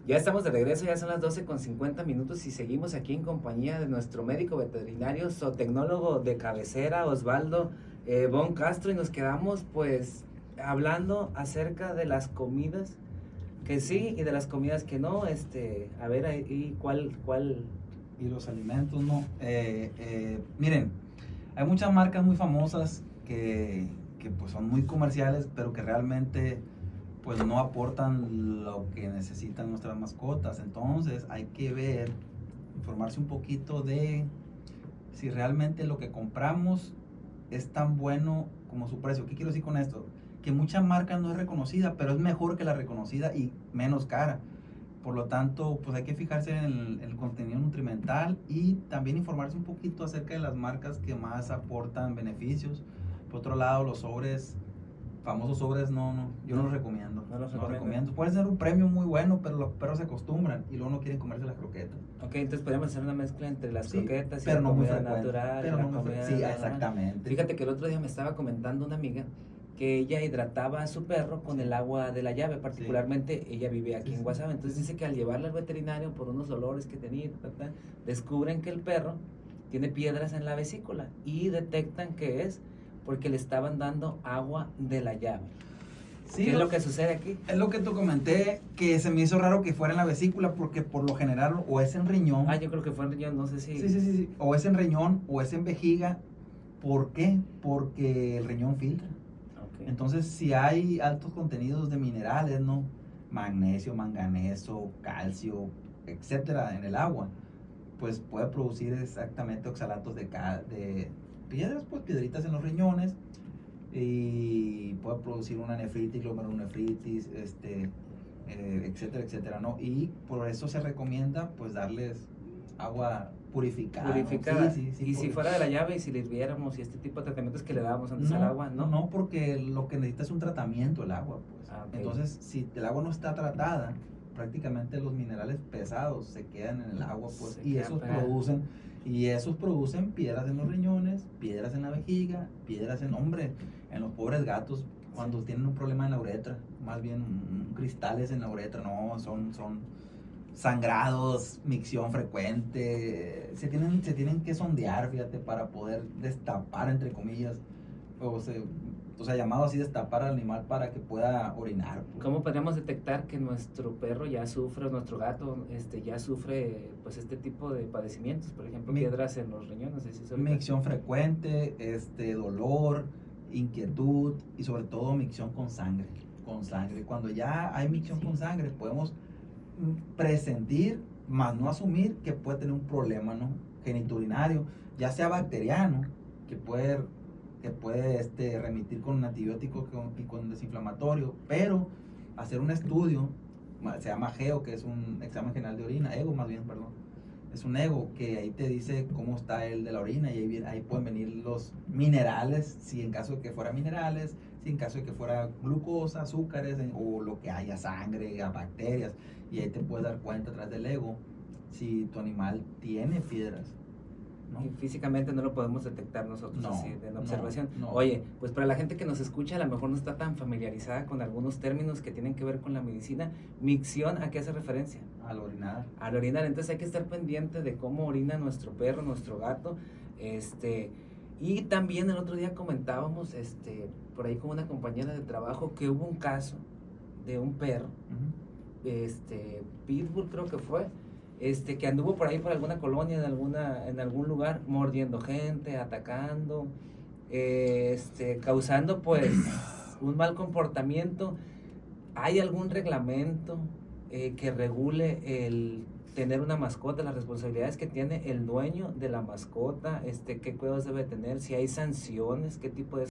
Ya estamos de regreso, ya son las 12:50 y seguimos aquí en compañía de nuestro médico veterinario, zootecnólogo de cabecera, Osvaldo Bon Castro, y nos quedamos pues hablando acerca de las comidas que sí y de las comidas que no. A ver ahí cuál. Y los alimentos, ¿no? Miren, hay muchas marcas muy famosas que pues son muy comerciales, pero que realmente pues no aportan lo que necesitan nuestras mascotas. Entonces hay que ver, informarse un poquito de si realmente lo que compramos es tan bueno como su precio. ¿Qué quiero decir con esto? Que mucha marca no es reconocida, pero es mejor que la reconocida y menos cara. Por lo tanto, pues hay que fijarse en el contenido nutrimental y también informarse un poquito acerca de las marcas que más aportan beneficios. Por otro lado, los sobres, famosos sobres, yo no los recomiendo. No los No los recomiendo. recomiendo. Puede ser un premio muy bueno, pero los perros se acostumbran y luego no quieren comerse las croquetas. Ok, entonces podríamos hacer una mezcla entre las Sí, croquetas y pero la no muy comida frecuente. natural, Pero la no muy comida frecuente. Sí, normal. exactamente. Fíjate que el otro día me estaba comentando una amiga que ella hidrataba a su perro con el agua de la llave, particularmente ella vive aquí en Guasave, entonces dice que al llevarla al veterinario por unos dolores que tenía, descubren que el perro tiene piedras en la vesícula y detectan que es porque le estaban dando agua de la llave. Sí, ¿Qué es lo que sucede aquí? Es lo que te comenté, que se me hizo raro que fuera en la vesícula, porque por lo general o es en riñón. Yo creo que fue en riñón, no sé si. Sí. O es en riñón o es en vejiga. ¿Por qué? Porque el riñón filtra. Okay. Entonces, si hay altos contenidos de minerales, ¿no? Magnesio, manganeso, calcio, etcétera, en el agua, pues puede producir exactamente oxalatos de piedras, pues piedritas en los riñones, y puede producir una nefritis, glomerulonefritis, etcétera, ¿no? Y por eso se recomienda pues darles agua purificada. Purificada. ¿No? Sí, y si fuera de la llave y si le hirviéramos y este tipo de tratamientos que le dábamos antes al agua, ¿no? No, porque lo que necesita es un tratamiento el agua, pues. Okay. Entonces, si el agua no está tratada, prácticamente los minerales pesados se quedan en el agua, pues, y esos producen piedras en los riñones, piedras en la vejiga, piedras en los pobres gatos cuando tienen un problema en la uretra, más bien cristales en la uretra, no, son sangrados, micción frecuente, se tienen que sondear, fíjate, para poder destapar, entre comillas, o sea, llamado así, destapar al animal para que pueda orinar. Pues. ¿Cómo podríamos detectar que nuestro perro ya sufre, nuestro gato ya sufre pues este tipo de padecimientos? Por ejemplo, piedras en los riñones. Micción frecuente, dolor, inquietud y sobre todo micción con sangre. Cuando ya hay micción con sangre, podemos presentir, más no asumir que puede tener un problema, ¿no? Genitourinario, ya sea bacteriano, que puede remitir con un antibiótico y con desinflamatorio, pero hacer un estudio, se llama GEO, que es un examen general de orina, EGO más bien, perdón, es un EGO, que ahí te dice cómo está el de la orina, y ahí pueden venir los minerales, si en caso de que fuera minerales, si en caso de que fuera glucosa, azúcares, o lo que haya, sangre, bacterias, y ahí te puedes dar cuenta a través del EGO si tu animal tiene piedras. ¿No? Y físicamente no lo podemos detectar nosotros así en observación. No. Oye, pues para la gente que nos escucha a lo mejor no está tan familiarizada con algunos términos que tienen que ver con la medicina. Micción, ¿a qué hace referencia? Al orinar. Al orinar, entonces hay que estar pendiente de cómo orina nuestro perro, nuestro gato. Y también el otro día comentábamos por ahí con una compañera de trabajo que hubo un caso de un perro, Pitbull creo que fue, que anduvo por ahí por alguna colonia, en algún lugar, mordiendo gente, atacando, causando pues un mal comportamiento. ¿Hay algún reglamento que regule el tener una mascota, las responsabilidades que tiene el dueño de la mascota, qué cuidados debe tener, si hay sanciones, qué tipo de